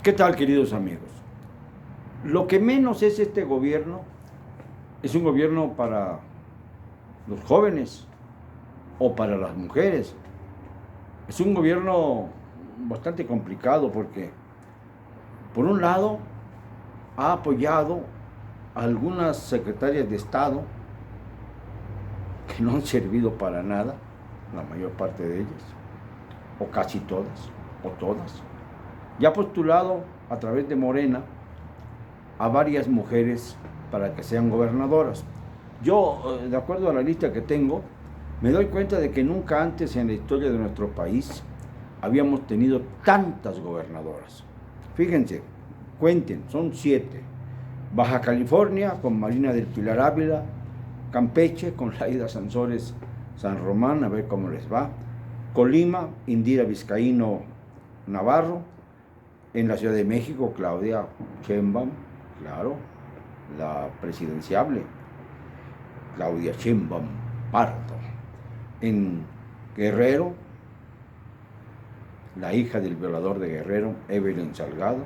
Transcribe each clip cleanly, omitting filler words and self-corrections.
¿Qué tal, queridos amigos? Lo que menos es este gobierno es un gobierno para los jóvenes o para las mujeres. Es un gobierno bastante complicado porque, por un lado, ha apoyado a algunas secretarias de Estado que no han servido para nada, la mayor parte de ellas, o casi todas, o todas. Y ha postulado a través de Morena a varias mujeres para que sean gobernadoras. Yo, de acuerdo a la lista que tengo, me doy cuenta de que nunca antes en la historia de nuestro país habíamos tenido tantas gobernadoras. Fíjense, cuenten, son 7. Baja California con Marina del Pilar Ávila, Campeche con Laida Sansores San Román, a ver cómo les va. Colima, Indira Vizcaíno Navarro. En la Ciudad de México, Claudia Sheinbaum, claro, la presidenciable, Claudia Sheinbaum Pardo. En Guerrero, la hija del violador de Guerrero, Evelyn Salgado.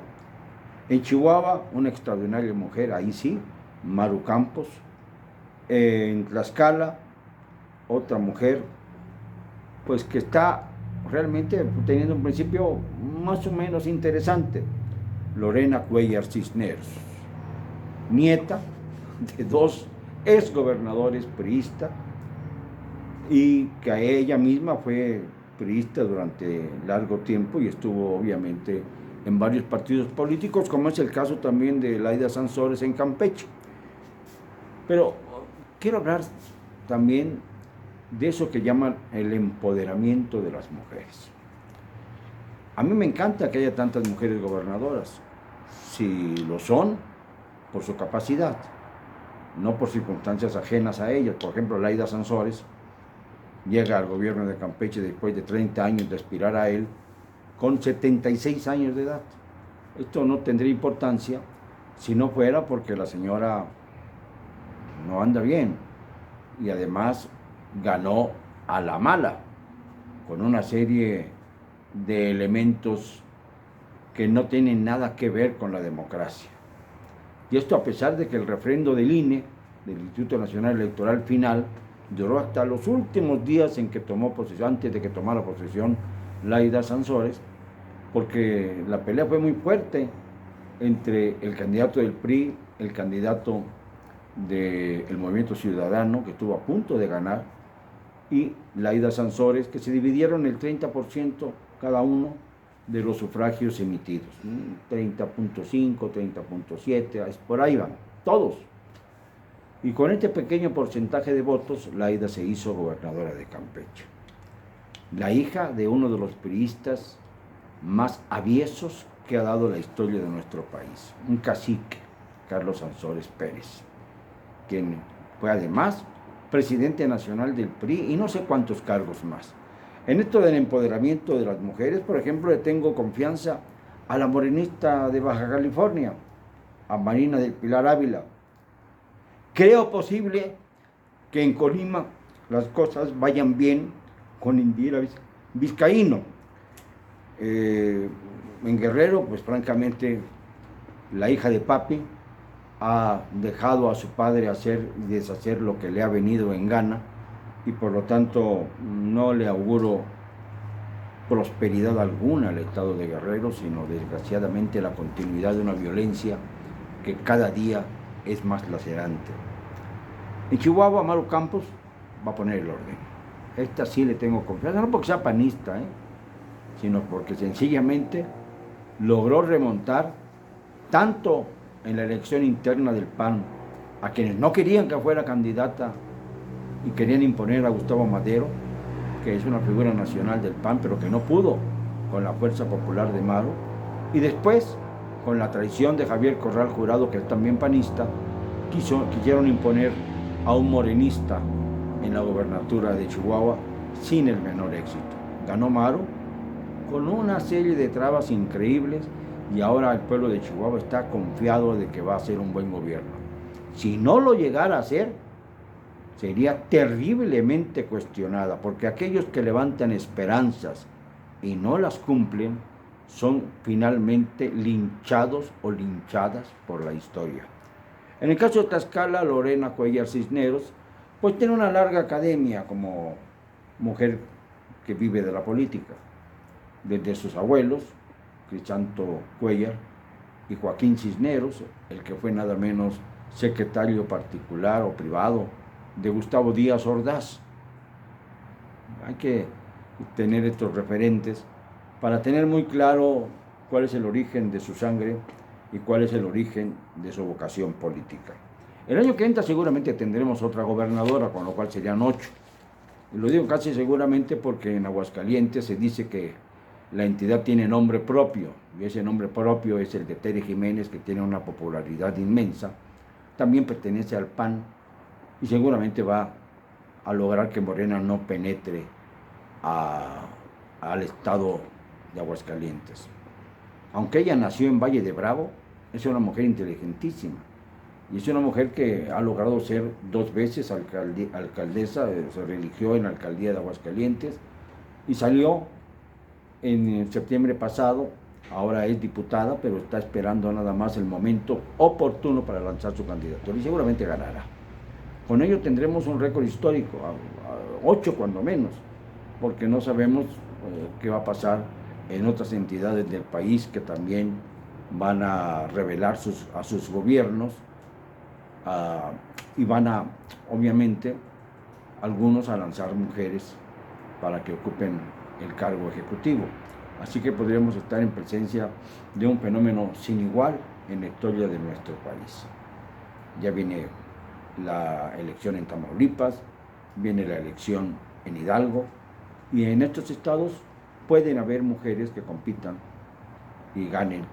En Chihuahua, una extraordinaria mujer, ahí sí, Maru Campos. En Tlaxcala, otra mujer, pues que está realmente teniendo un principio más o menos interesante, Lorena Cuellar Cisneros, nieta de 2 exgobernadores priistas y que a ella misma fue priista durante largo tiempo y estuvo obviamente en varios partidos políticos, como es el caso también de Laida Sansores en Campeche. Pero quiero hablar también de eso que llaman el empoderamiento de las mujeres. A mí me encanta que haya tantas mujeres gobernadoras, si lo son, por su capacidad, no por circunstancias ajenas a ellas. Por ejemplo, Laida Sansores llega al gobierno de Campeche después de 30 años de aspirar a él, con 76 años de edad. Esto no tendría importancia si no fuera porque la señora no anda bien y además ganó a la mala, con una serie de elementos que no tienen nada que ver con la democracia. Y esto a pesar de que el refrendo del INE, del Instituto Nacional Electoral Final, duró hasta los últimos días en que tomó posesión, antes de que tomara posesión Laida Sansores, porque la pelea fue muy fuerte entre el candidato del PRI, el candidato del Movimiento Ciudadano, que estuvo a punto de ganar, y Laida Sansores, que se dividieron el 30% cada uno de los sufragios emitidos, 30.5, 30.7, por ahí van, todos. Y con este pequeño porcentaje de votos, Laida se hizo gobernadora de Campeche. La hija de uno de los priistas más aviesos que ha dado la historia de nuestro país, un cacique, Carlos Sansores Pérez, quien fue además presidente nacional del PRI y no sé cuántos cargos más. En esto del empoderamiento de las mujeres, por ejemplo, le tengo confianza a la morenista de Baja California, a Marina del Pilar Ávila. Creo posible que en Colima las cosas vayan bien con Indira Vizcaíno. En Guerrero, pues francamente, la hija de papi ha dejado a su padre hacer y deshacer lo que le ha venido en gana y por lo tanto no le auguro prosperidad alguna al estado de Guerrero, sino desgraciadamente la continuidad de una violencia que cada día es más lacerante. En Chihuahua, Maru Campos va a poner el orden. Esta sí le tengo confianza, no porque sea panista, sino porque sencillamente logró remontar tanto en la elección interna del PAN a quienes no querían que fuera candidata y querían imponer a Gustavo Madero, que es una figura nacional del PAN, pero que no pudo con la fuerza popular de Maru, y después, con la traición de Javier Corral Jurado, que es también panista, quisieron imponer a un morenista en la gobernatura de Chihuahua sin el menor éxito. Ganó Maru con una serie de trabas increíbles y ahora el pueblo de Chihuahua está confiado de que va a ser un buen gobierno. Si no lo llegara a hacer, sería terriblemente cuestionada, porque aquellos que levantan esperanzas y no las cumplen son finalmente linchados o linchadas por la historia. En el caso de Tlaxcala, Lorena Cuellar Cisneros, pues tiene una larga academia como mujer que vive de la política, desde sus abuelos, Crisanto Cuellar y Joaquín Cisneros, el que fue nada menos secretario particular o privado de Gustavo Díaz Ordaz. Hay que tener estos referentes para tener muy claro cuál es el origen de su sangre y cuál es el origen de su vocación política. El año que entra seguramente tendremos otra gobernadora, con lo cual serían 8. Y lo digo casi seguramente porque en Aguascalientes se dice que la entidad tiene nombre propio, y ese nombre propio es el de Tere Jiménez, que tiene una popularidad inmensa. También pertenece al PAN y seguramente va a lograr que Morena no penetre al estado de Aguascalientes. Aunque ella nació en Valle de Bravo, es una mujer inteligentísima y es una mujer que ha logrado ser 2 veces alcaldesa, se religió en la alcaldía de Aguascalientes y salió en septiembre pasado. Ahora es diputada, pero está esperando nada más el momento oportuno para lanzar su candidatura y seguramente ganará. Con ello tendremos un récord histórico, 8 cuando menos, porque no sabemos qué va a pasar en otras entidades del país que también van a revelar a sus gobiernos y van a, obviamente, algunos a lanzar mujeres para que ocupen el cargo ejecutivo. Así que podríamos estar en presencia de un fenómeno sin igual en la historia de nuestro país. Ya viene la elección en Tamaulipas, viene la elección en Hidalgo, y en estos estados pueden haber mujeres que compitan y ganen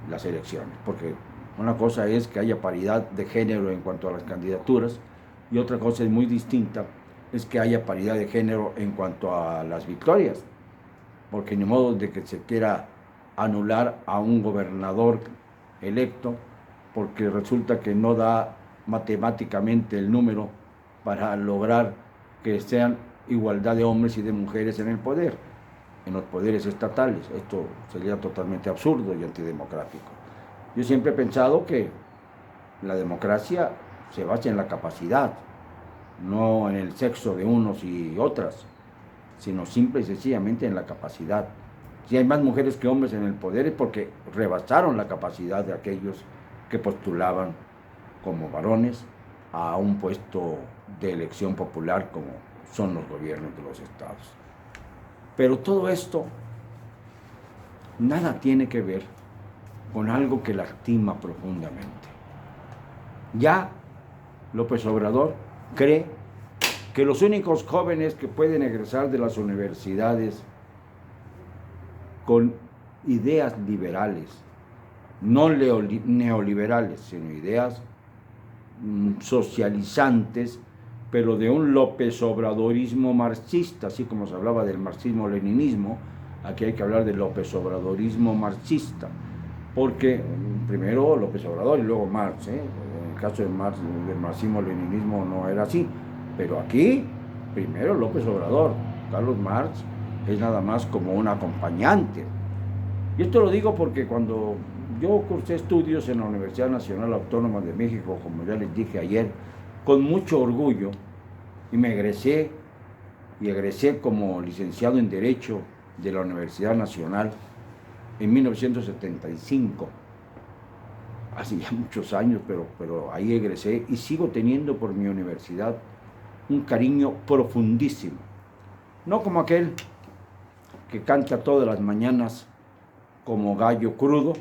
las elecciones, porque una cosa es que haya paridad de género en cuanto a las candidaturas y otra cosa es muy distinta, es que haya paridad de género en cuanto a las victorias, porque ni modo de que se quiera anular a un gobernador electo porque resulta que no da matemáticamente el número para lograr que sean igualdad de hombres y de mujeres en el poder, en los poderes estatales. Esto sería totalmente absurdo y antidemocrático. Yo siempre he pensado que la democracia se basa en la capacidad, no en el sexo de unos y otras, sino simple y sencillamente en la capacidad. Si hay más mujeres que hombres en el poder es porque rebasaron la capacidad de aquellos que postulaban como varones a un puesto de elección popular como son los gobiernos de los estados. Pero todo esto nada tiene que ver con algo que lastima profundamente. Ya López Obrador cree que los únicos jóvenes que pueden egresar de las universidades con ideas liberales, no neoliberales, sino ideas socializantes, pero de un López Obradorismo marxista, así como se hablaba del marxismo-leninismo, aquí hay que hablar del López Obradorismo marxista, porque primero López Obrador y luego Marx, en el caso del marxismo-leninismo no era así, pero aquí primero López Obrador, Carlos Marx es nada más como un acompañante. Y esto lo digo porque cuando yo cursé estudios en la Universidad Nacional Autónoma de México, como ya les dije ayer, con mucho orgullo, y me egresé como licenciado en Derecho de la Universidad Nacional en 1975, hace ya muchos años, pero ahí egresé y sigo teniendo por mi universidad un cariño profundísimo, no como aquel que canta todas las mañanas como gallo crudo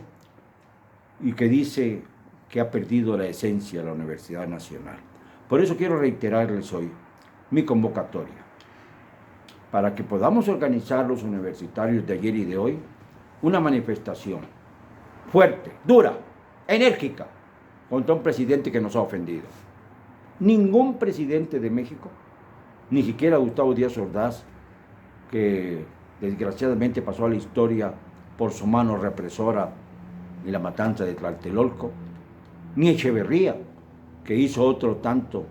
y que dice que ha perdido la esencia de la Universidad Nacional. Por eso quiero reiterarles hoy mi convocatoria, para que podamos organizar los universitarios de ayer y de hoy una manifestación fuerte, dura, enérgica, contra un presidente que nos ha ofendido. Ningún presidente de México, ni siquiera Gustavo Díaz Ordaz, que desgraciadamente pasó a la historia por su mano represora en la matanza de Tlatelolco, ni Echeverría, que hizo otro tanto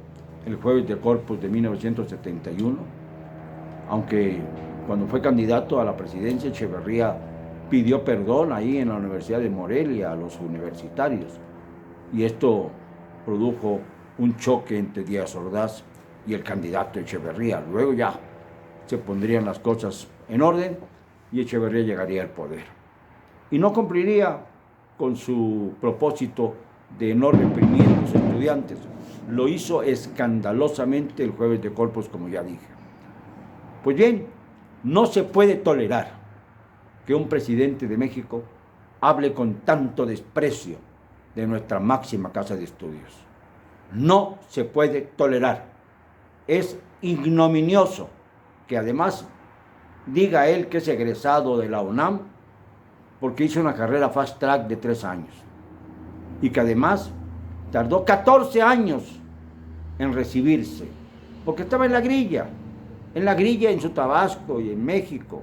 el Jueves de Corpus de 1971, aunque cuando fue candidato a la presidencia Echeverría pidió perdón ahí en la Universidad de Morelia a los universitarios. Y esto produjo un choque entre Díaz Ordaz y el candidato Echeverría. Luego ya se pondrían las cosas en orden y Echeverría llegaría al poder. Y no cumpliría con su propósito de no reprimir a los estudiantes. Lo hizo escandalosamente el jueves de Corpus, como ya dije. Pues bien, no se puede tolerar que un presidente de México hable con tanto desprecio de nuestra máxima casa de estudios. No se puede tolerar. Es ignominioso que además diga él que es egresado de la UNAM porque hizo una carrera fast track de 3 años y que además tardó 14 años en recibirse porque estaba en la grilla en su Tabasco y en México,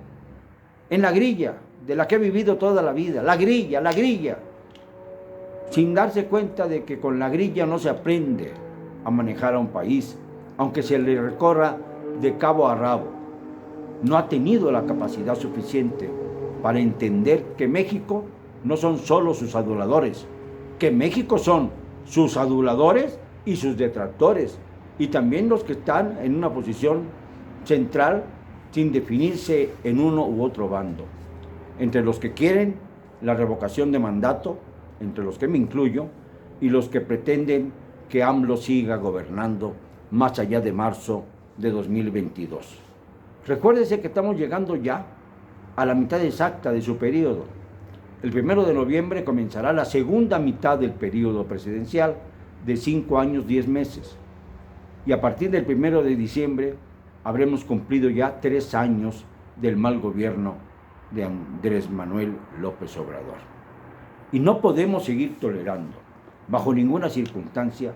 en la grilla de la que he vivido toda la vida, la grilla, sin darse cuenta de que con la grilla no se aprende a manejar a un país, aunque se le recorra de cabo a rabo. No ha tenido la capacidad suficiente para entender que México no son solo sus aduladores, que México son sus aduladores y sus detractores, y también los que están en una posición central sin definirse en uno u otro bando. Entre los que quieren la revocación de mandato, entre los que me incluyo, y los que pretenden que AMLO siga gobernando más allá de marzo de 2022. Recuérdese que estamos llegando ya a la mitad exacta de su periodo. El 1 de noviembre comenzará la segunda mitad del periodo presidencial de 5 años, 10 meses. Y a partir del 1 de diciembre habremos cumplido ya 3 años del mal gobierno de Andrés Manuel López Obrador. Y no podemos seguir tolerando, bajo ninguna circunstancia,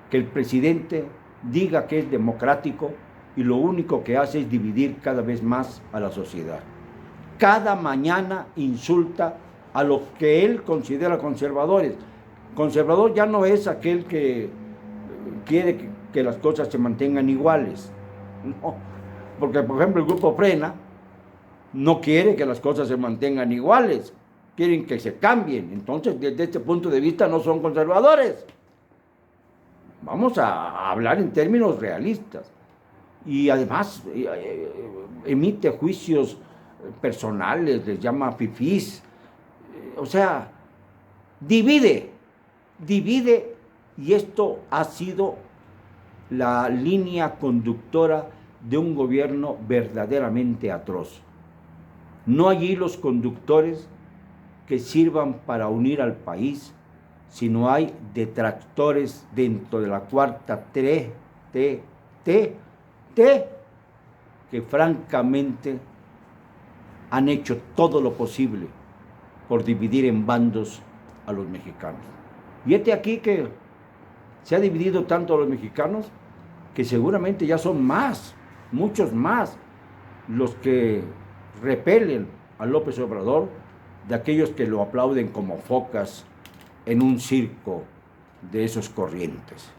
que el presidente diga que es democrático y lo único que hace es dividir cada vez más a la sociedad. Cada mañana insulta a los que él considera conservadores. Conservador ya no es aquel que quiere que las cosas se mantengan iguales. No, porque por ejemplo el grupo Frena no quiere que las cosas se mantengan iguales, quieren que se cambien. Entonces, desde este punto de vista no son conservadores. Vamos a hablar en términos realistas. Y además emite juicios personales, les llama fifís. O sea, divide, y esto ha sido la línea conductora de un gobierno verdaderamente atroz. No hay hilos conductores que sirvan para unir al país, sino hay detractores dentro de la cuarta T, que francamente han hecho todo lo posible por dividir en bandos a los mexicanos. Y aquí que se ha dividido tanto a los mexicanos que seguramente ya son más, muchos más, los que repelen a López Obrador de aquellos que lo aplauden como focas en un circo de esos corrientes,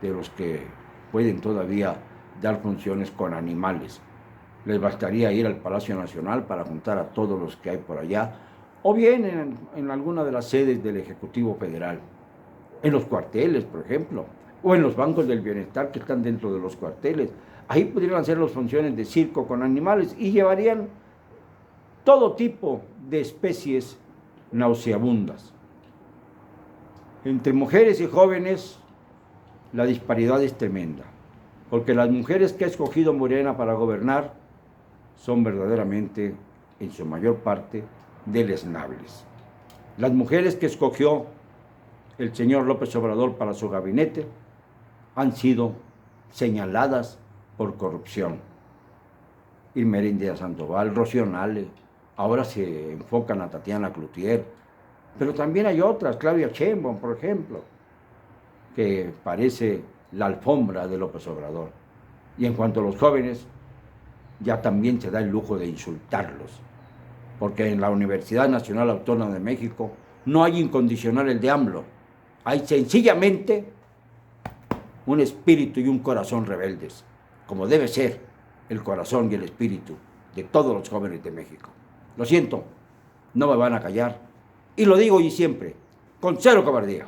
de los que pueden todavía dar funciones con animales. Les bastaría ir al Palacio Nacional para juntar a todos los que hay por allá, o bien en alguna de las sedes del Ejecutivo Federal, en los cuarteles, por ejemplo, o en los bancos del bienestar que están dentro de los cuarteles. Ahí podrían hacer las funciones de circo con animales y llevarían todo tipo de especies nauseabundas. Entre mujeres y jóvenes, la disparidad es tremenda, porque las mujeres que ha escogido Morena para gobernar son verdaderamente, en su mayor parte, deleznables. Las mujeres que escogió el señor López Obrador para su gabinete han sido señaladas por corrupción. Irma Heréndira Sandoval, Rocío Nale, ahora se enfocan a Tatiana Cloutier, pero también hay otras, Claudia Sheinbaum, por ejemplo, que parece la alfombra de López Obrador. Y en cuanto a los jóvenes, ya también se da el lujo de insultarlos, porque en la Universidad Nacional Autónoma de México no hay incondicionales de AMLO, hay sencillamente un espíritu y un corazón rebeldes, como debe ser el corazón y el espíritu de todos los jóvenes de México. Lo siento, no me van a callar. Y lo digo y siempre, con cero cobardía.